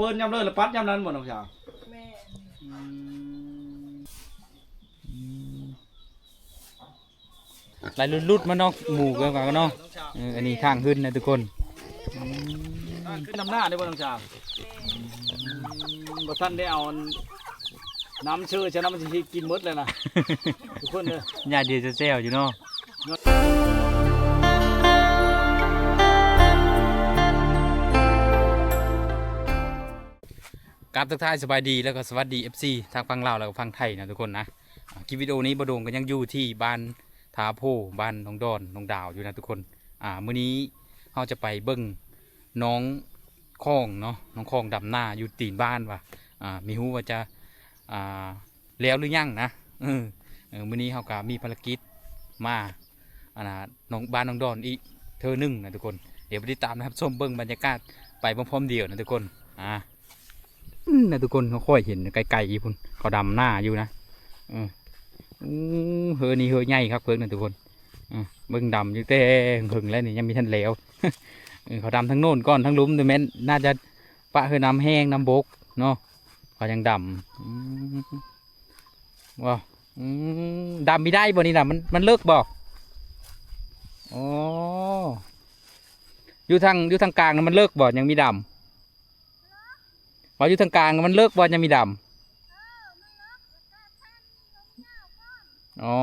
ปิ้นยำเลยแล้วปัดยำนั้นหมดน้องสาวแม่ไหลลุดๆมาเนาะหมู่กันกันเนาะอันนี้ข้างขึ้นนะทุกคนขึ้นน้ำหน้าได้บ่น้องสาวบ่ทันได้เอาน้ำเชื่อจะน้ำมันจะกินหมดเลยนะทุกคนเลยญาติเดียวจะแซวอยู่เนาะกับทักทายสบายดีแล้วก็สวัสดี FC ทางฝั่งลาวแล้วก็ฝั่งไทยนะทุกคนนะคลิปวิดีโอนี้บโดงก็ยังอยู่ที่บ้านทาโพบ้านน้องดอนน้องดาวอยู่นะทุกคนมื้อนี้เราจะไปเบิ่งน้องคองเนาะน้องคองดำหน้าอยู่ตีนบ้านว่ะมีฮู้ว่าจะแล้วหรือยังนะมื้อนี้เราก็มีภารกิจมาน้องบ้านน้องดอนอีกเธอหนึ่งนะทุกคนเดี๋ยวไปติดตามนะครับชมเบิ่งบรรยากาศไปพร้อมๆเดียวนะทุกคนนะทุกคนเขาค่อยเห็นไกลๆอีพุ่นเขาดำหน้าอยู่นะเฮือนี่เฮือใหญ่ครับเพื่อนนะทุกคนเบิ่งดำอยู่แต่หึงแล้วนี่ยังมีท่านแล้วเขาดำทั้งโน่นก้อนทั้งลุ้มดูแม่นน่าจะปะเฮือน้ำแห้งน้ำบกเนาะเขายังดำว้าวดำไม่ได้บ่นี่นะมันเลิกบ่อ๋ออยู่ทางกลางมันเลิกบ่ยังมีดำว่าอยู่ทางกลางมันเลิกบ่ยังมีดำอ๋อ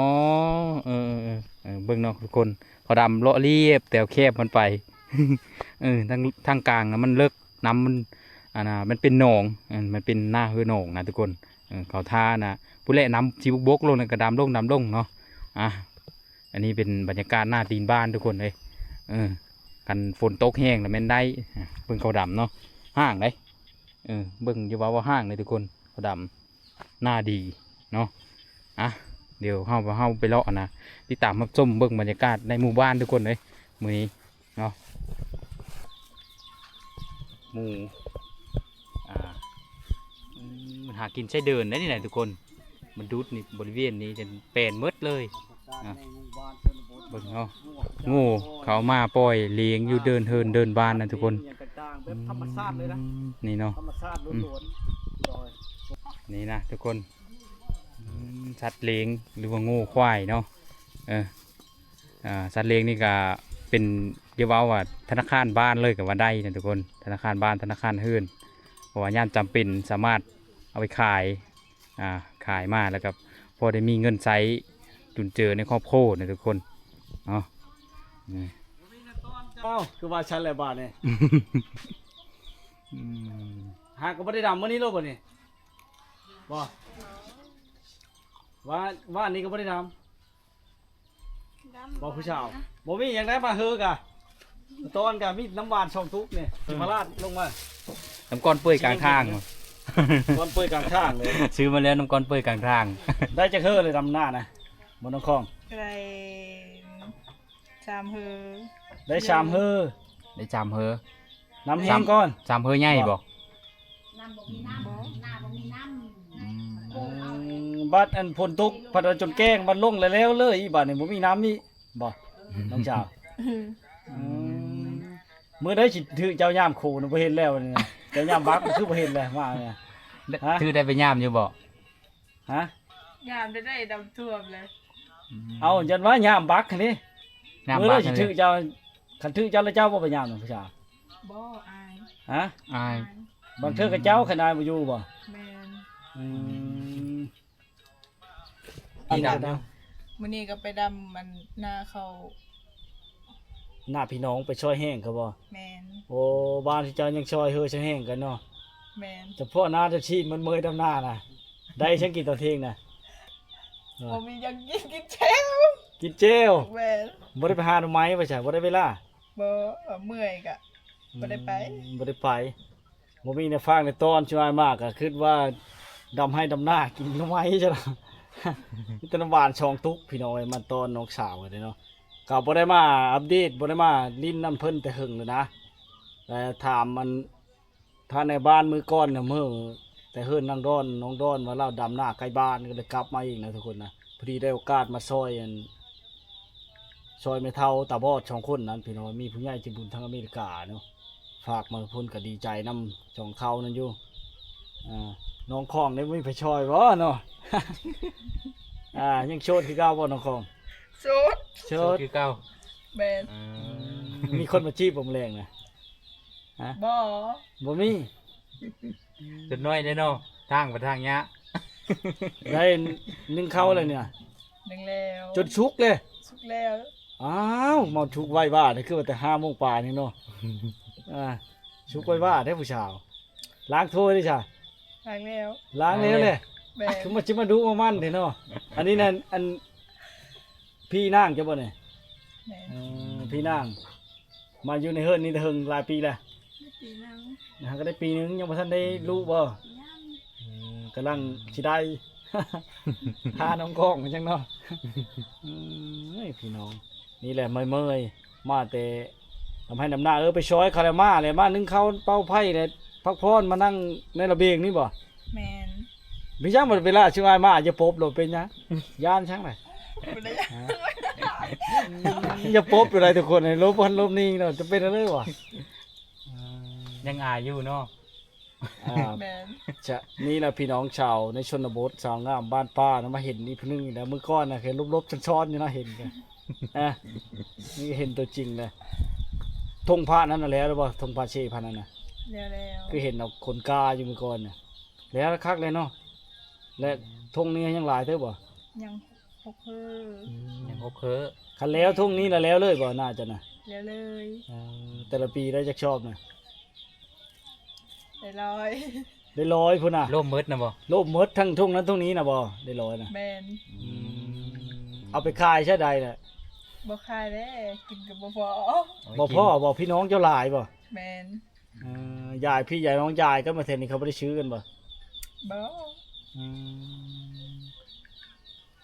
เบิ่งเนาะทุกคนเขาดำเลาะเรียบแต่แคบมันไปทางกลางนะมันเลิกน้ำมันมันเป็นหนองมันเป็นหน้าคือหนองนะทุกคนเขาท่านะผู้เล่นน้ำชีบุกบกลงนะกระดำลงเนาะอันนี้เป็นบรรยากาศหน้าตีนบ้านทุกคนเลยกันฝนตกแห้งแล้วแม่นได้เบิ่งเขาดำเนาะห้างเลยเบิ่งอยู่ว่าห้างเลยทุกคนเขาดำหน้าดีเนาะเดี๋ยวเข้าไปเลาะนะติดตามรับชมเบิ่งบรรยากาศในหมู่บ้านทุกคนเลยมื้อนี้เนาะหมู่มันหากินใช้เดินได้นี่แหละทุกคนมันดูดนี่บริเวณนี้จะเป็นมืดเลยเบิ่งเนาะงูเขามาปล่อยเลี้ยงอยู่เดินบ้านนะทุกคนนี่เนาะนี่นะทุกคนสัตว์เลี้ยงหรือว่างูควายเนาะสัตว์เลี้ยงนี่ก็เป็นเรียกว่าธนาคารบ้านเลยกับว่าได้นะทุกคนธนาคารบ้านธนาคารเฮือนเพราะว่าย่านจำเป็นสามารถเอาไปขายมาแล้วก็พอได้มีเงินใช้จุนเจือในครอบครัวนะทุกคนเนาะคือว่าชั้นอะไรบ้านเนี่ยหากก็ไม่ได้ดำวันนี้โลกบ่เนี่ยว่านี้ก็ไม่ได้ดำบอกผู้ชาวบ่มีอย่างไรมาเฮอกะตอนกะมีน้ำหวานช่องทุกเนี่ยมาลาดลงมาน้ำก้อนเปื่อยกลางทางก้อนเปื่อยกลางทางเลยซื้อมาแล้วน้ำก้อนเปื่อยกลางทางได้จะเฮอเลยดำหน้านะบนน้องคลองได้ชามเฮอได้ชามเฮอน้ำแห้งก้อนชามเฮอใหญ่บ่บัดอันพลตุกพัดจนแกงบัดลงแล้วเลยอีบัดนี่บ่มีน้ำนี่บ่น้องสาวเมื่อได้สิถือเจ้าย่ามขู่บ่เห็นแล้วนี่เจ้าย่ามบักคือบ่เห็นแล้วมาเนี่ยถือได้ไปย่ามอยู่บ่ย่ามได้ดำท่วมเลยเอาจันว่าย่ามบักนี่เมื่อได้สิถือเจ้าคันถือเจ้าแล้วเจ้าบ่ไปย่ามน้องสาวบ่อายอายบางเทื่อกับเจ้าขนาดบ่อยู่บ่แม่นมื้อนี้ก็ไปดำมันหน้าเขาหน้าพี่น้องไปช่วยแห้งเขาบ่แม่นโอ้บ้านที่เจ้ายังช่วยเฮอช่วยแห้งกันเนาะแม่นเฉพาะหน้าจะชีดมันเมื่อยดำหน้าน่ะได้ฉันกินตอนเที่ยงน่ะบ่มียังกินเจลกินเจลแม่นบ่ได้ไปหาหน่อไม้ไปใช่บ่ได้เวลาบ่เมื่อยก็บ่ได้ไปบ่มีในฟางในตอนช่วยมากก็คิดว่าดำให้ดำหน้ากินหน่อไม้จ้ะล่ะมีแต่น้ำหวานช่องตุกพี่น้องมันตอนน้องสาวกันเนาะก็บ่ได้มาอัปเดตบ่ได้มาลิ้นน้ำเพิ่นแต่หึงเลยนะแต่ถามมันถ้าในบ้านมือก้อนเนี่ยมื้อแต่เฮือนน้องดอนว่าเราดำหน้าใกล้บ้านก็เลยกลับมาอีกนะทุกคนนะพอดีได้โอกาสมาซอยไม่เท่าตาบอด2คนนั้นพี่น้องมีผู้ใหญ่ใจบุญทางอเมริกาเนาะฝ ฝากมาพุ่นก็ดีใจนำจองเขานั่นอยู่น้องคองได้ไม่ไปช่อยบ่เนาะ ยังโชดคือเก่าบ่น้องคอง สุด โช โสด ด คือเก่า แบน มีคนมาจีบผมแรงนะ บ่ บ่มี จนน้อยได้เนาะทางไปทางยะ ได้นึ่งเข้าเลยเนี่ย หนึ่งแล้ว จนชุกเลย สุกแล้ว อ้าวมาชุกไว้บ้านี่คือว่าแต่5 โมงป่านี่เนาะ ชุกไว้บ้าได้ผู้ชาวล้างถ้วยได้จ้ะ ล้างแล้ว ล้างแล้วเลย แบน คือมาจิมาดูมามั่นเด้เนาะอันนี้นั่นอันพี่นางจะบ่เนี่ย แบน พี่นางมาอยู่ในเฮือนนี่เฮิงหลายปีแล้ว ปีนึง นะฮะก็ได้ปีนึงยังบ่ทันได้รู้บ่กำลังสิได้ พาน้องกล้องมันจังเนาะเฮ้ยพี่น้องนี่แหละเมยๆมาแต่ทำให้น้ำหน้าไปช้อยคารามาเลยมานึ่งข้าวเป้าไผ่เลยพักพรมานั่งในระเบียงนี่บ่ แมน พี่ช่างหมดเวลาชื่อไอ้มาจะปบโหลดเป็นยังย่านช่างไหน บ่ได้ อย่าปบอยู่ไรทุกคนในลบพันลบนี่เนาะจะเป็นอะไรวะ ยังอายอยู่เนาะ แมน จะนี่แหละพี่น้องชาวในชนบทชาวงามบ้านป้านะมาเห็นนี่พนึงนะเมื่อก่อนนะเห็นลบๆช้อนๆอยู่นะเห็นกันนี่เห็นตัวจริงเลยธงพระนั่นน่ะแล้วหรือเปล่าธงพระเชพานั่นน่ะ แล้ว คือเห็นเอาคนกาอยู่เมื่อก่อนน่ะแล้วคักเลยเนาะและธงนี้ยังหลายเท่าบ่ ยังพกเพิ่อ ยังคบเพ้อ คันแล้วธงนี้น่ะแล้วเลยบ่น่าจะนะ แล้วเลย แต่ละปีได้จักชอบนะ ได้ร้อย ได้ร้อยพุ่นน่ะ ร่มมืดนะบ่ โลบหมดทั้งทุ่งนั้นทุ่งนี้น่ะบ่ได้ร้อยน่ะ แมน เอาไปขายใช่ใดน่ะ บ่คายแล้วกินกับบ่พอ บ่พ่อบ่พี่น้องเจ้าหลายบ่ แมน ยายพี่ยายน้องยายก็มาเทนนี่เขาบ่ได้ซื้อกันบ่ บ่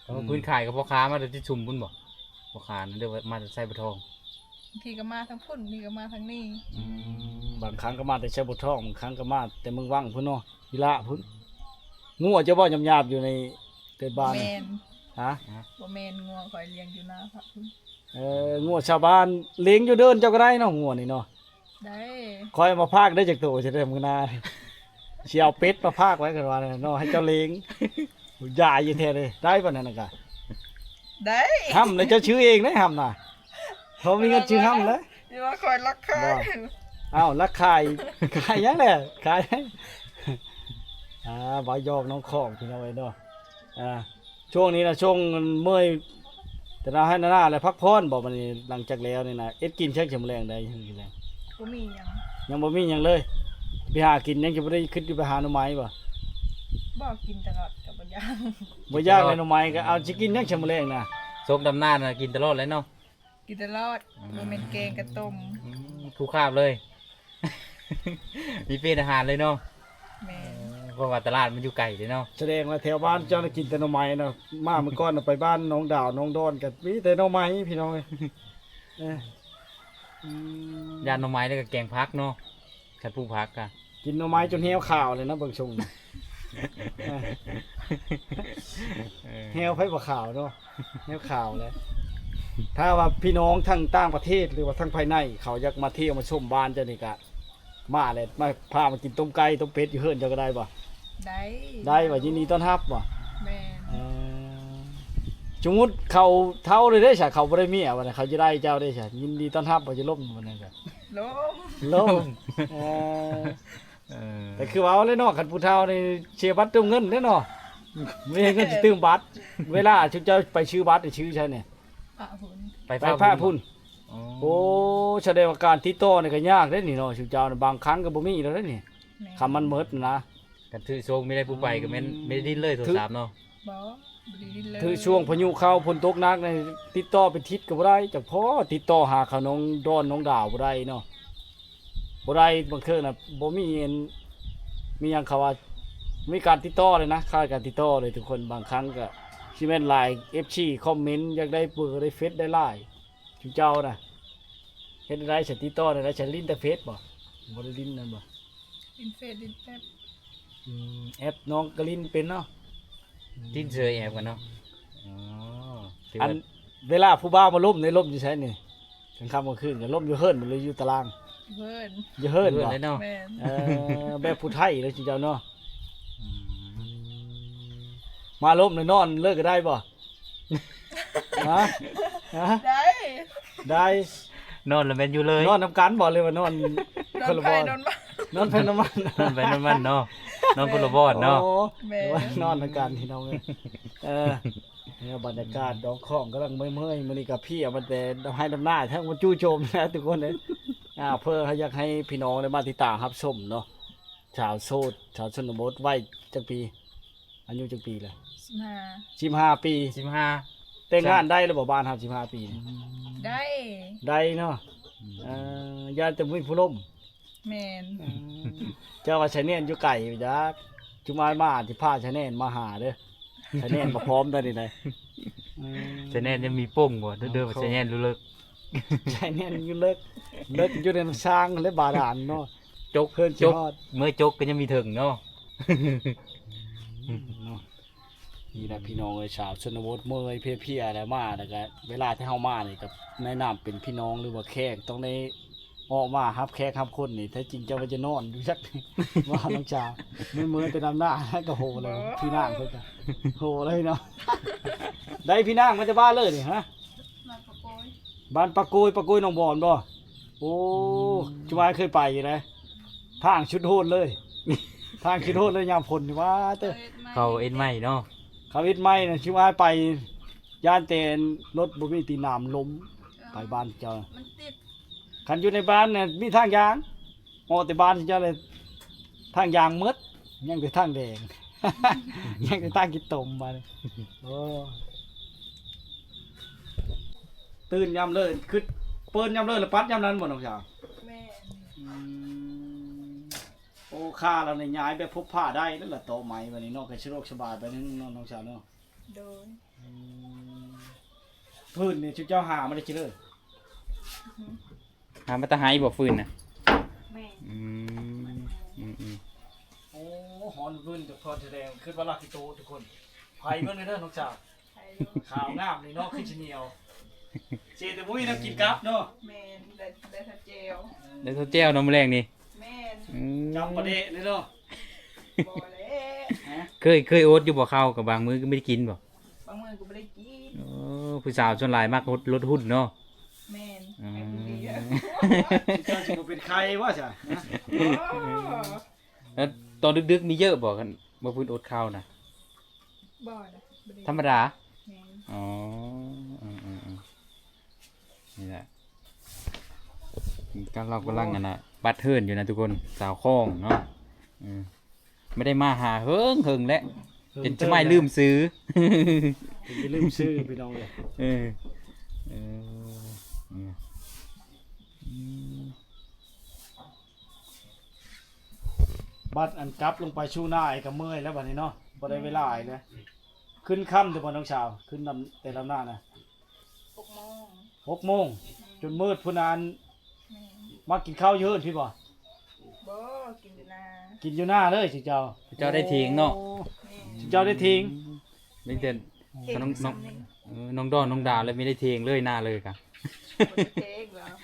เอาพื้นขายกับพ่อค้ามาแต่ที่ชุมพุ่นบ่พ่อค้านั่นเดี๋ยวมาแต่ใส่บะทอง พี่ก็มาทั้งพุ่นพี่ก็มาทั้งนี้ บางครั้งก็มาแต่ใช้บทท่องบางครั้งก็มาแต่เมืองว่างพุ่นเนาะวิละพุ่นงัวจะบ่หยาบๆอยู่ในเกิดบ้าน แม น่ะ น ฮะ บ่แมนงัวข่อยเลี้ยงอยู่นาพระพุ่น งัวชาวบ้านเลี้ยงอยู่เดินเจ้าก็ได้เนาะงัวนี่เนาะ ได้ คอยมาพากได้จากตัวจะได้มื้อหน้าสิเอาเป็ดมาพากไว้กันว่าเนาะให้เจ้าเลี้ยงยายอยู่แท้เลยได้ปานนั้นน่ะกะ ได้ ห้ำเลยเจ้าชื่อเองได้ห้ำน่ะเขามีเงินชื่อห้ำเลย อย่ามาข่อยรักใคร บ่ อ้าวแล้วขายยังแหละขายยังบ่ายอกน้องของพี่น้องไว้เนาะช่วงนี้นะช่วงเมื่อยแต่เราให้หน้าอะไรพักผ่อนบอกมันนี่หลังจากแล้วนี่นะเอ็ดกินเช็คจำแรงได้ยังกินแรง บ่มีหยัง ยังบ่มีหยังเลยไปหากินยังจะบ่ได้ขึ้นอยู่ไปหาหน่อไม้บ่ บ่กินตลอดกับบ่ย่าง บ่ยากเลยหน่อไม้ก็เอาสิกินยังจำแรงนะ โซกดำหน้าน่ะกินตลอดเลยเนาะ กินตลอดบ่แม่นแกงกับต้ม คู่คาบเลย มีเป็นอาหารเลยเนาะ แม่น เพราะว่าตลาดมันอยู่ไกลเลยเนาะ แสดงว่าแถวบ้านเจ้าน่ะกินแต่หน่อไม้เนาะมาเมื่อก่อนน่ะไปบ้านน้องดาวน้องดอนก็มีแต่หน่อไม้พี่น้องเอ้ยเอ้ย ยานหน่อไม้แล้วก็แกงพักเนาะคัดผู้พักอะ กินหน่อไม้จนเหี่ยวข่าวเลยนะเบิ่งชงน่ะเหี่ยวไผบ่ข่าวเนาะเหี่ยวข่าวเลยถ้าว่าพี่น้องทั้งต่างประเทศหรือว่าทั้งภายในเขาอยากมาเที่ยวมาชมบ้านเจ้านี่ก็มาเลยมาพามากินต้มไก่ต้มเป็ดอยู่เฮือนเจ้าก็ได้บ่ ได้ ได้บ่ยินดีต้อนรับบ่ แม่น สมมุติเขาเท่าเลยได้ซะเขาบ่ได้เมียว่าน่ะเขาจะได้เจ้าได้ซะยินดีต้อนรับบ่จะล่มบ่นั่นก็ ลม ล่มแต่คือว่าเอาเลยเนาะคันผู้เฒ่านี่เชียร์บัตรเติมเงินเด้อเนาะไม่ให้เงินสิเติมบัตรเวลาชุดเจ้าไปชื่อบัตรนี่ชื่อใช่เนี่ย พระหุ่น ไปผ้าพุ่น อ๋อ โอ้แสดงว่าการติดต่อนี่ก็ยากเด้นี่เนาะชุดเจ้านี่บางครั้งก็บ่มีแล้วเด้นี่ แม่น คำมันเมิดนะ กันถือโซงไม่ได้ผู้ไปก็แม่นไม่ได้ดิ้นเลยโทรศัพท์เนาะ บ่บ่ได้ดินเลย คือช่วงพายุเข้าฝนตกหนักนี่ติดต่อเป็นทิศก็บ่ได้จักพอติดต่อหาเขาน้องดอนน้องดาวบ่ได้เนาะบ่ได้บางเทื่อน่ะบ่มีอันมีหยังเขาว่ามีการติดต่อเลยนะค่าการติดต่อเลยทุกคนบางครั้งก็สิแม่นไลน์ FC คอมเมนต์อยากได้เบอร์ได้เฟซได้ไลน์ชุเจ้าน่ะเฮ็ดได้ฉันติดต่อได้ฉันลิ้นแต่เฟซบ่บ่ได้ลิ้นนั่นบ่ ดินเฟซดินแป๊บ แอปน้องก็ลิ้นเป็นเนาะ ดิ้นเชยแอบกันเนาะอ๋อถือ อัน ว่า เวลาผู้บ่าวมาล่มในล่มอยู่ใช่นี่กลางค่ำกลางคืนก็ล่มอยู่เฮิรนมันเลยอยู่ตาราง เพิ่น อย่าเฮิร์น เพื่อน บ่ เลยเนาะ แม่น แบบผู้ไทยเลยสิเจ้าเนาะมาล้มเลยนอนเลิกก็ได้บ่ฮะฮะ ได้ ได้ นอนแล้วแม่นอยู่เลย นอนน้ำกันบ่เลยว่านอน โด คน น ละ ไฟ บ่อน โดนมา นอนเพนน้ำมัน นอนไปนอนมันเนาะนอนคนละบ่อนเนาะ โอ้ แม่ หรือว่านอนน้ำกันที่น้องเลยเนี่ยบรรยากาศดอกของกำลังเมื่อยๆมื้อนี้กับพี่เอามาแต่ให้ดำหน้าทั้งมาจู่โจมนะทุกคนเลยเพื่ออยากให้พี่น้องได้มาติดตามรับชมเนาะชาวโซดชาวชนบทวัยจักปีอายุจักปีเลย 15 ปี 15 แต่งงานได้แล้วบ่บ้านครับ15 ปีนี่ ได้ ได้เนาะญาติจะมีผู้ล่ม แม่น เจ้าว่าชายเนียนอยู่ไก่อยู่จักจุมายมาที่พาชายเนียนมาหาเด้อชายเนียนมาพร้อมได้นี่เลย จะแน่นจะมีโป้งบ่เด้อๆว่าจะแน่นรู้เลิก ชายเนียนอยู่เลิกอยู่ในน้ำช้างและบาดาลเนาะ จก เพิ่น จ สิ ก ฮอด เมื่อจกก็ยังมีถึงเนาะ เนาะนี่แหละพี่น้องเอ้ยชาวชนบทเมื่อยเพลียๆแล้วมาแล้วก็เวลาที่เฮามานี่กับในนามเป็นพี่น้องหรือว่าแขกต้องได้ออกมารับแขกรับคนนี่แท้จริงเจ้าว่าจะนอนอยู่จัก ว่าน้องชาวมือแต่นำหน้าแล้วก็โหเลยพี่นางเพิ่นก็โหเลยเนาะ ได้พี่นางมันจะบ้านเลยนี่ฮะ มาประโกย บ้านปะกุยหนองบอนบ่โอ้จุมายเคยไปอยู่นะทางชุดโหดเลย ทางชุดโหดเลยยามฝนนี่ว่าเต้อ เขาเอ็นไหมเนาะ เขาอิดไม้นะชิวายไปย่านเตนรถบุมีตีน้ำล้มไปบ้านเจ้า มันติด คันอยู่ในบ้านเนี่ยมีทางยางออกแต่บ้านเจ้าเลยทางยางหมืดยังแต่ทางแดง ยังแต่ทางกินตมมาเลยโอ้ตื่นยามเลยคือเปิ้นยามเลยแล้วปัดยามนั้นบ่น้องสาว แม่น โอ้ค่าเราในยย้ายไปพบผ้าได้นั่นแหละโตไหมวันนี้นอกจากสะดวกสบายไปนั่นน้องสาวเนาะ โดย พื้นเนี่ยชุดเจ้าหาไม่ได้เจริญ หามาตะไห้บ่ฟืนน่ะ แม่น อืมอืม โอ้หอนพื้นจากพอแสดงขึ้นว่าลากิโตทุกคนไผ่เบิ่งเลยเด้อน้องสาว ไทยลูก ขาวงามนี่เนาะขึ้นชะเหนียวเจแต่มุ้ยนักกินกับเนาะ แม่นได้ทัดเจล แล้วเจ้าน้ำแรงนี่ แม่น อืม จำประเดะเลยเนาะ บ่เลย ฮะ เคยโอ๊ตอยู่บ่เข้ากับบางมื้อก็ไม่ได้กินบ่ บางมื้อก็บ่ได้กิน โอ้ผู้สาวส่วนหลายมากลดหุ้นเนาะ แม่น อื แม่น ม ดีอะ เจ้าสิบ่เป็นใครวะจ้ะนะ โอ้ แล้วตอนดึกๆมีเยอะบ่กันบ่พื้นอดข้าวน่ะ บ่นะบ่ได้ ธรรมดา แม่น อ๋อนี่แหละก็เรากำลังกันนะบัดเทิร์นอยู่นะทุกคนสาวคล้องเนาะอืมไม่ได้มาหาเฮิงแล้วจนจะไม่ลืมซื้อ ผมจะลืมชื่อพี่น้องเลย เออเออเนี่ยอืม บัดอันกลับลงไปชูหน้าไอ้กับเมื่อยแล้วบัดนี้เนาะบ่ได้เวลาอีกแล้วขึ้นค่ำแต่บ่น้องสาวขึ้นนำแต่ลำหน้านะ 6 โมง 6 โมงจนมืดพุ่นาน แม่น มากินข้าวเยอะพี่บ่ บ่กินอยู่นา กินอยู่หน้าเลยสิเจ้า เจ้าได้ทิ้งเนาะ โอ้ แม่น สิเจ้าได้ทิ้ง ไม่เด่น เก่ง น้อง ซ้ำนี่ น้องดอนน้องดาวเลยไม่ได้ทิ้งเลยหน้าเลยครับ บ่ได้เทกแล้ว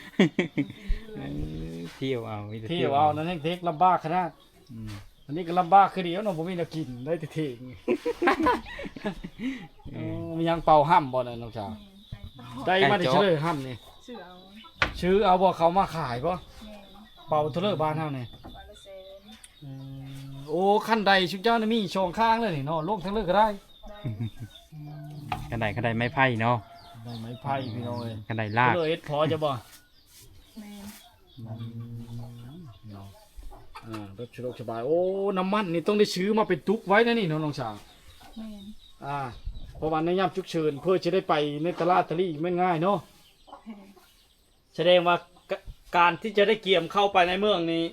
เที่ยวเอามีแต่ เที่ยวเอานั่นเองเทคลำบากขนาด อืม อันนี้ก็ลำบากคือเดียวเนาะบ่มีแนวกินได้แต่ทิ้งมียังเป่าห้ำบ่น่ะน้องสาวได้มาได้เฉลยห้ำนี่ เสือเอา ชื่อเอาบ่เขามาขายบ่ แม่น เป่าเทเลอร์บ้านเฮานี่ วันละแสน โอ้ขั้นใดชุดเจ้านี่มีช่องข้างเลยนี่เนาะลงทั้งเลิกก็ได้ ได้ กระไดไม้ไผ่เนาะ ได้ไม้ไผ่พี่น้องเอ้ย กระไดลาก เลยเอ็ดพอจะบ่ แม่น รถสะดวกสบายโอ้น้ำมันนี่ต้องได้ซื้อมาเป็นตุกไว้นะนี่น้องสาว แม่น เพราะว่าในยามฉุกเฉินเพื่อจะได้ไปในตลาดตะลี่ไม่ง่ายเนาะแสดงว่าการที่จะได้เกี่ยมเข้าไปในเมืองนี้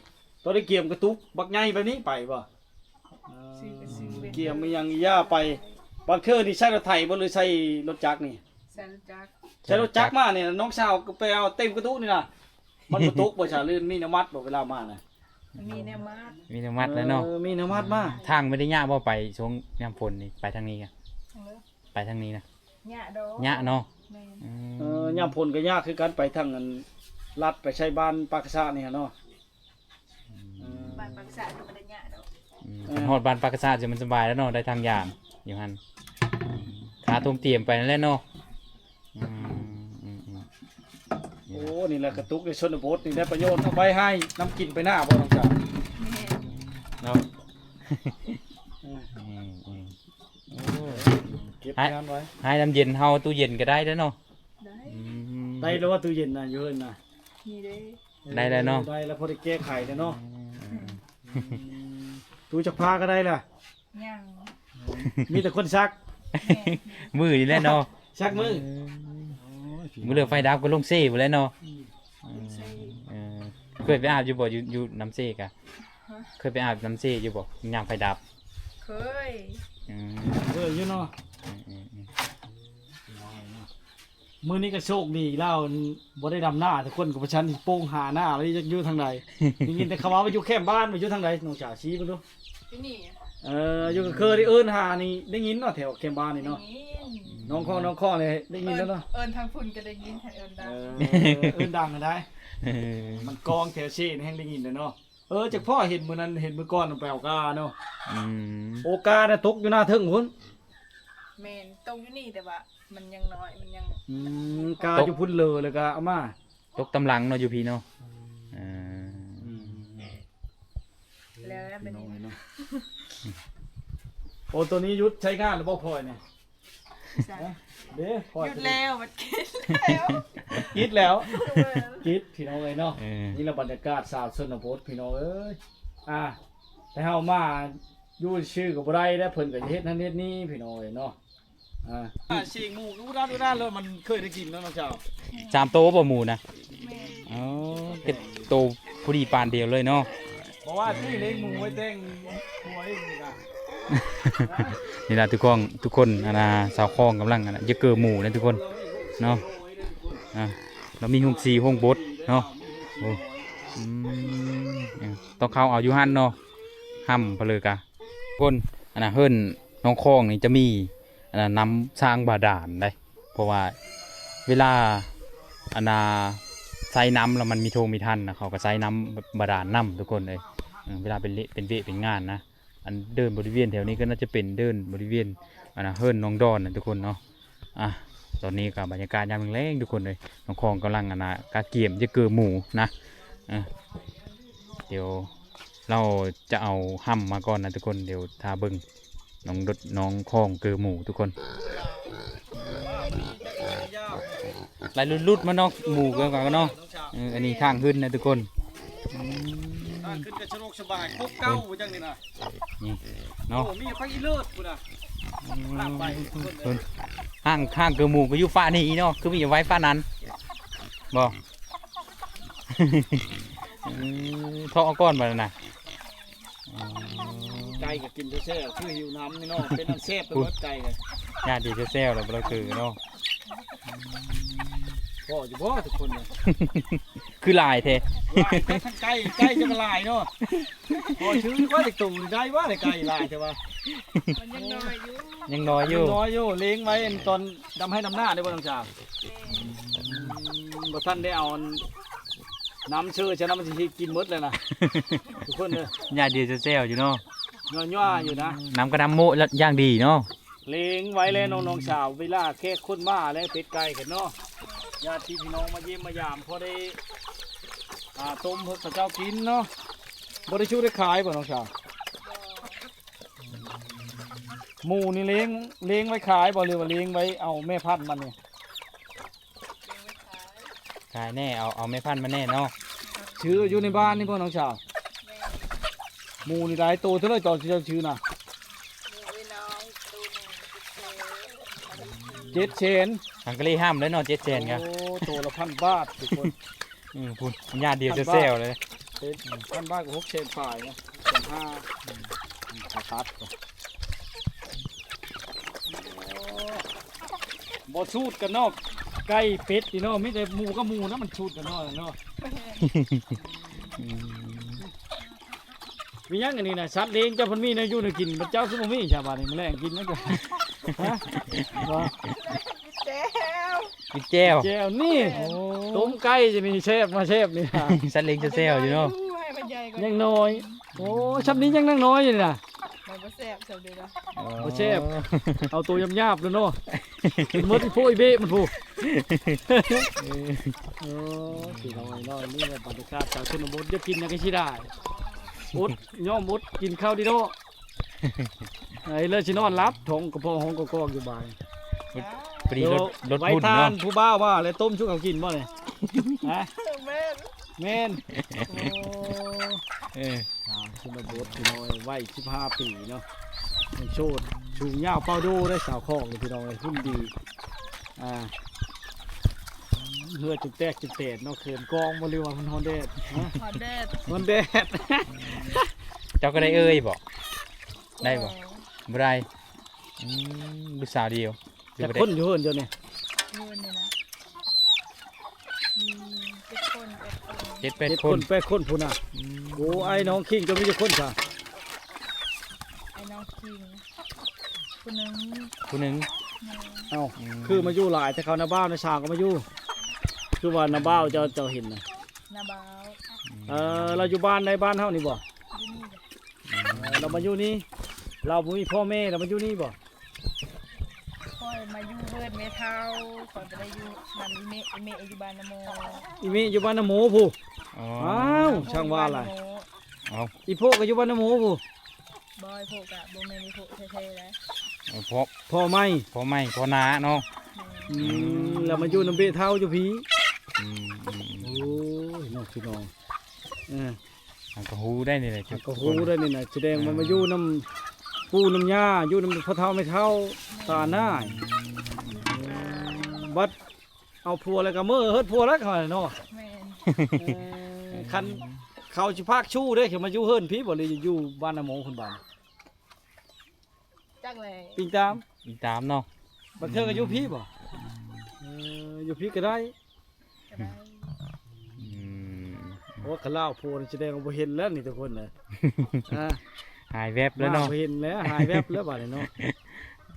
ต้องได้เกี่ยมกระตุกบักใหญ่แบบนี้ไปบ่ ซื้อก็ซื้อว้ เกี่ยมมียังย่าไปบางเครื่องนี่ใช้รถไถบ่หรือใช้รถจักรนี่ แสนจักร ใช้รถจักรมาเนี่ยน้องสาวก็ไปเอาเต็มกระตุกนี่นะมันกระตุกบ่ใช่หรือมีน้ำมัดบ่เวลามานะ มันมีแนวมาด มีน้ำมัดแล้วเนาะ มีน้ำมัดมา ทางไม่ได้ยากว่าไปช่วงยามฝนนี่ไปทางนี้กัน ทั้งเด้อ ไปทางนี้นะ หญ้าดอก ยะเนาะ แม่น อืม ยามพลก็ยากคือการไปทางนั้น ลัดไปใช้บ้านปากกษะนี่ฮะเนาะ บ้านปากษาธรรมดาเนี่ยดอก ฮอดบ้านปากกาซาจะมันสบายแล้วเนาะได้ทางอย่างอยู่หั่นขาทุ่มเตรียมไปนั่นแหละเนาะอืม โอ้นี่แหละกระตุกในชนบทนี่ได้ประโยชน์เอาไปให้น้ำกินไปหน้าบ่น้องจ๋า แม่ เนาะ เก็บงานไว้ ให้น้ำเย็นเฮาตู้เย็นก็ได้แล้วเนาะ ได้ ได้แล้วว่าตู้เย็นน่ะอยู่เอิ้นน่ะ นี่เด้ ได้แล้วเนาะ ได้แล้วพอได้แก้ไขแล้วเนาะตู้จักผ้าก็ได้ล่ะ ยัง มีแต่คนซัก แม่ มือนี่แหละเนาะ ซักมือ มือเลือกไฟดับก็ลงเซ่หมดแล้วเนาะ ใส่ เคยไปอาบอยู่บ่อยู่น้ำเซ่กะเคยไปอาบน้ำเซ่อยู่บ่ยามไฟดับ เคย อยู่เนาะมื้อนี้ก็โชคดีแล้วบ่ได้ดำหน้าทุกคนกับประชันโป้งหาหน้าไว้จะอยู่ทางใดได้ยินแต่คำว่าอยู่แคมป์บ้านอยู่ทางใดน้องจ๋าชี้เบิ่งดู ที่นี่ อยู่กับเคยได้เอิ้นหานี่ได้ยินเนาะแถวแคมป์บ้านนี่เนาะ ได้ยิน น้องข้อเลยได้ยินแล้วเนาะ เอิญทางฝุ่นก็ได้ยินทางเอิญดัง เอิ้นดังกันได้ มันกองแถวเช่นแห่งได้ยินเนาะจากพ่อเห็นมื้อนั้นเห็นมื้อก่อนไปเอากาเนาะโอกาน่ะตกอยู่หน้าเทิงพุ่น แมนตรงอยู่นี่แต่ว่ามันยังน้อยมันยัง กาอยู่พุ่นเลยก็เอามา ตกตำลังเนาะอยู่พี่เนาะ แล้วเป็นยังไง โอ้ตัวนี้ยุดใช้งานหรือบ่พลอยเนี่ยเด้พลอย หยุดแล้วมันกินแล้ว กิดแล้วกิดพี่น้องเอ้ยเนาะนี่ละบรรยากาศสาวชนบทพี่น้องเอ้ยแต่เฮามาอยู่ชื่อก็บ่ได้แล้วเพิ่นก็เฮ็ดนั่นเฮ็ดนี่พี่น้องเอ้ยเนาะชิงหมูดูด้านเลยมันเคยได้กินแล้วน้องเจ้า 3 โตบ่หมูนะ แม่ อ๋อก็โตพอดีปานเดียวเลยเนาะ เพราะว่าที่เลี้ยงหมูไว้แต่งหวยนี่นะ นี่ล่ะทุกคนสาวคองกำลังจะเกิดหมูนะทุกคนเนาะแล้วมีห้องซีห้องบดเนาะโอ้ต้องเข้าเอาอยู่หั่นเนาะห้ำเพนเลยกะทุกคนเฮิรนน้องคองนี่จะมีน้ำสร้างบาดาลได้เพราะว่าเวลาใส่น้ำแล้วมันมีโทมีทันนะเขาก็ใส่น้ำบาดาลน้ำทุกคนเลยเวลาเป็นงานนะอันเดินบริเวณแถวนี้ก็น่าจะเป็นเดินบริเวณเฮิรนน้องดอนนะทุกคนเนาะตอนนี้ก็บรรยากาศยามแรงๆทุกคนเลยน้องคองกำลังกาเกี่ยมจะเกิดหมูนะเดี๋ยวเราจะเอาห้ำมาก่อนนะทุกคนเดี๋ยวทาเบิ้งน้องคองเกิดหมูทุกคนไล่ลุดๆมาเนาะหมูกันก่อนเนาะอันนี้ข้างขึ้นนะทุกคน ขึ้นกระชนกสบายพบเก้าจังนี่นะ นี่เนาะ โอ้มีไฟเลิศกูนะลากไป ห้างเกิดหมูก็อยู่ฟ้านี่เนาะคือมีไว้ฟ้านั้นบ่ เทาะก้อนมาแล้วนะ ไก่ก็กินแซ่บคือหิวน้ำนี่เนาะเป็นอันแซ่บเป็นรสไก่กัน ญาติจะแซวแล้วเราคือเนาะ พ่ออยู่พ่อทุกคนเลย คือลายเท ลายไปทั้งไก่จะมาลายเนาะพอชื่อว่าเด็กตุ่มได้ว่าเด็กไก่ลายใช่ปะ มันยังน้อยอยู่ ยังน้อยอยู่ น้อยอยู่เลี้ยงไว้ตอนดำให้น้ำหน้าได้บ่ต้องจ่าบ่ท่านได้เอาน้ำเชื่อจะน้ำมันจะกินหมดเลยนะทุกคนเลย ญาติจะแซวอยู่เนาะ ย่อๆอยู่นะ น้ำกระน้ำโมะแล้วย่างดีเนาะ เลี้ยงไว้เลยน้องๆสาวเวลาแค่คนมาแล้วเป็ดไก่กันเนาะญาติพี่น้องมาเยี่ยมมายามพอได้ต้มเพื่อเจ้ากินเนาะบ่ได้ชูได้ขายบ่น้องสาวหมูนี่เลี้ยงไว้ขายบ่หรือว่าเลี้ยงไว้เอาแม่พันธุ์มันนี่ ขายแน่เอาแม่พันธุ์มาแน่เนาะ ชื่ออยู่ในบ้านนี่พ่อน้องสาวหมูนี่ได้โตเท่าไรต่อเจ้าชื่อน่ะ7 เชน ทางกะลีห้ามเลยเนาะ7 เซนครับ โอ้ตัวละ1,000 บาททุกคน พูดญาติจะแซวเลย เป็น1,000 บาทกับ6 เชนฝ่ายนะเป็น5ขาคัดบ่สูดกันเนาะไก่เป็ดนี่เนาะมีแต่หมูกับหมูนะมันสูดกันเนาะเนาะมีหยังอันนี้นะสัตว์เลี้ยงเจ้าเพิ่นมีนะอยู่ในกินเจ้าคือบ่มีชาวบ้านนี่แมลงกินนั่นก็ฮะว่า แจ้ว ม กินแจ้ว แจวนี่ โอ้ ต้มไก่จะนี่เชฟมาเชฟนี่นะ สัตว์เลี้ยงจะแซวอยู่เนาะ ให้มันใหญ่กว่า ยังน้อยโอ้ชับนี้ยังนั่งน้อยอยู่นี่นะ มันบ่แซ่บเสียดีนะ บ่แซ่บ เอาตัวยำยาบแล้วเนาะมันมดอีโพอีเบะมันผู้โอ้พี่น้อยน้อยนี่ว่าบรรยากาศจากชนบทจะกินยังไงสิได้อดย่อมอดกินข้าวดีโดไอ้เลิศสินอนรับท้องกระเพาะห้องกอกๆอยู่บ่าย พอดีรถ ไว้ หุ่น ทา เนาะ นผู้บ้าวว่าเลยต้มชุกเขากินบ่เนี่ยฮะ แม่น แม่นโอ้ เออ ชนบทพี่น้อยวัย15 ปีเนาะมันโชดชูงยาวเป้าดูได้สาวคอกเลยพี่น้อยหุ่นดีเหือจุกแตกจุกเตดเนาะเขินกองบ่เรียกว่ามันฮอนแดดฮะ หอดแดด ฮอนแดด เจ้าก็ได้เอ้ยบ่ได้บ่บ่ได้ลูกสาวเดียว จะคนอยู่เหินเดียวเนี่ย เงินเนี่ยนะมี7 คน8 คน เจ็ดแปด เจ็ด ค คน น8 คนพุ่นน่ะโอ้ไอ้น้องคิงจะมีจะคนค่ะ ไอ้น้องคิงคนหนึง ผู้หนึ่ง เอ้าคือมาอยู่หลายแต่เขาหน้าบ้านในชางก็มาอยู่คือว่าหน้าบ้านเจ้าเห็นน่ะ นาบาว เราอยู่บ้านในบ้านเฮานี่บ่ อยู่นี่แหละ เรามาอยู่นี่เราบ่มีพ่อแม่เรามาอยู่นี่บ่ ค่อยมาอยู่เบิดเมเท่าก่อนจะได้อยู่นำเมอยู่บ้านนโม อีมีอยู่บ้านน้ำหมูผู้ อ๋อ อ้าวช่างว่าอะไร เอา อีโพก็อยู่บ้านน้ำหมูผู้ บอยโผกะโบเมนิโผเท่ๆแล้ว พอ พ่อไม่ พอไม่พอนาเนาะ เรามาอยู่น้ำเบะเท่าอยู่พี่ อืม โอ้ยน้องพี่น้อง มันก็ฮู้ได้นี่แหละ มันก็ฮู้ได้นี่น่ะแสดงมันมาอยู่น้ำปูน้ำยาอยู่น้ำพ่อเท่าไม่เท่าตาหน้าบัดเอาผัวแล้วก็มือเฮ็ดผัวแล้วเขาเนาะ แม่น คันเขาสิพากชู้เด้เขามาอยู่เฮิรนพี่บ่เลยอยู่บ้านน้ำหมูคุณบ้าน จักเลย ปิงตาม อีกตามเนาะ บัดเทิงก็อยู่พี่บ่อยู่พี่ก็ได้ ก็ได้ อืม โอ้ขะล่าวผัวนี่แสดงว่าบ่เห็นแล้วนี่ทุกคนน่ะอ่า หายแวบแล้วเนาะ บ่เห็นแล้วหายแวบแล้วบาดนี้เนาะ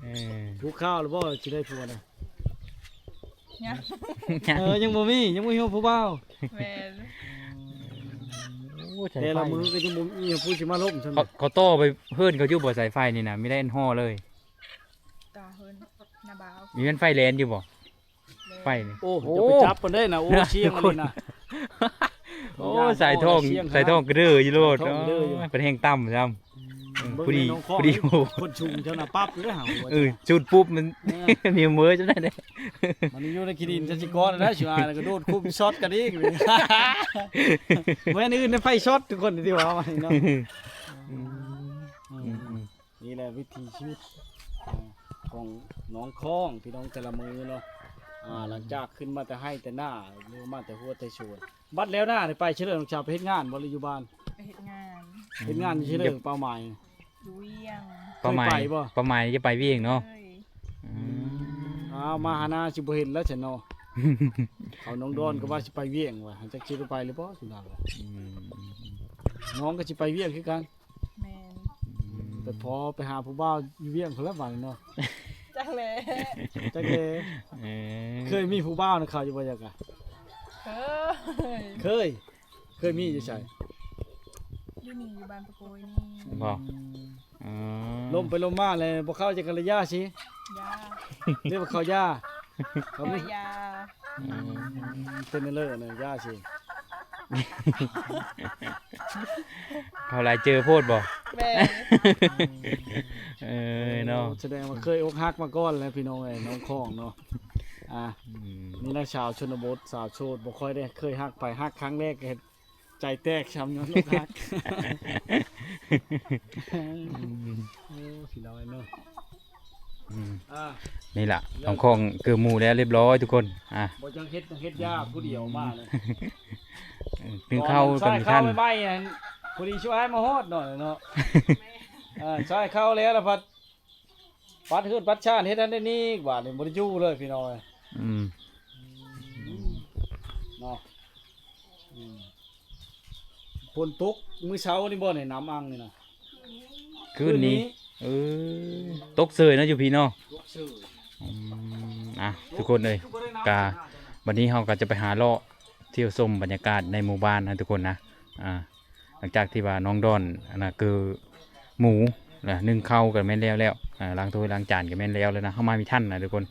เออ ผูกข้าวหรือบ่สิได้ผัวน่ะ เนี่ย ยังบ่มียังบ่มีผู้บ่าว แม่น โอ้ใส่ แต่ ไฟ ละมือก็ยังบ่มีผู้สิมาล้มซั่น เขาโต้ไปเพื่อนเขาอยู่บ่สายไฟนี่นะไม่ได้ห่อเลย ตาเฮินนาบาว มีมันไฟแลนอยู่บ่ไฟนี่ โอ้จะไปจับมันได้น่ะโอ้เชียงอันนี้น่ะ โอ้สายทองสายทองกระเด้ออยู่โลด สายทองกระเด้ออยู่ เป็นแห้งต่ำจ้ำพอดี เบิ่งในน้องคอ พอดีโอ้ คนชุมเท่าน่ะปั๊บเลยหาหัว จุดปุ๊บมันมีมือจะได้เลย มันอยู่ในขี้ดินจังสิกรนะสิว่าแล้วก็โดดคุบช็อตกันอีกแม่นอื่นในไฟช็อตทุกคนที่ว่ามาเนาะนี่แหละวิถีชีวิตของน้องคองพี่น้องแต่ละมือเนาะหลังจากขึ้นมาแต่ให้แต่หน้าหรือมาแต่หัวแต่ชวนบัดแล้วหน้าได้ไปเฉลิมชาวไปเฮ็ดงานบ่หรืออยู่บ้าน ไปเฮ็ดงาน เฮ็ดงานอยู่เฉลิมเป้าหมาย ดูเวียง ประมาณ เคยไปบ่ ประมาณจะไปวิ่งเนาะ เอ้ย มาหาหน้าสิบ่เห็นแล้วฉันเนาะเขาน้องดอนก็ว่าสิไปเวียงว่ะจักสิไปหรือบ่สุดาว่ะน้องก็สิไปเวียงคือกัน แม่น แต่พอไปหาผู้บ่าวอยู่เวียงคนละวันเนาะ จักเลย จักเลยเคยมีผู้บ่าวนะเขาอยู่บ่จักอะ เฮ้ย เคยมีอยู่ใช่ อยู่นี่อยู่บ้านปะโกยนี่ บ่ ลมไปลมมาเลยบ่เข้าจักระยะสิ ยา เรียกว่าเขาย่าเขาไม่ ยา เป็นเลิศนะย่าสิ เขาหลายเจอโพดบ่ แม่ เนาะ แสดงว่าเคยอกหักมาก่อนแล้วพี่น้องไอ้น้องคองเนาะนี่นะชาวชนบทสาวโสดบ่ค่อยได้เคยหักไปหักครั้งแรกก็เห็นใจแตกช้ำย้อนอกหักโอ้สิน้อยเนาะนี่แหละของของเกือบหมู่แล้วเรียบร้อยทุกคนบ่จังเฮ็ดยากผู้เดียวมาเลย ถึงเข้า ซ กั อน ย ไม่ เข้า ทัน ไม่ไหม้อันพอดีช่วยให้มาฮอดหน่อยเนาะซอยเข้าแล้วพัดปัดขึ้นปัดชาติเฮ็ดอันนี้นี่บาดนี่บ่ได้อยู่เลยพี่น้อยเนาะฝนตกมื้อเช้านี่บ่นี่น้ำอังนี่นะ คืนนี้ตกเสยนะอยู่พี่เนาะ ตกซื่อ ทุกคนเลย คือบ่ได้น้ กาวันนี้เราก็จะไปหาเลาะเที่ยวชมบรรยากาศในหมู่บ้านนะทุกคนนะหลังจากที่ว่าน้องดอนคือหมูนึ่งข้าวกันแม่นแล้วล้างถ้วยล้างจานกันแม่นแล้วนะเข้ามามีท่านนะทุกคน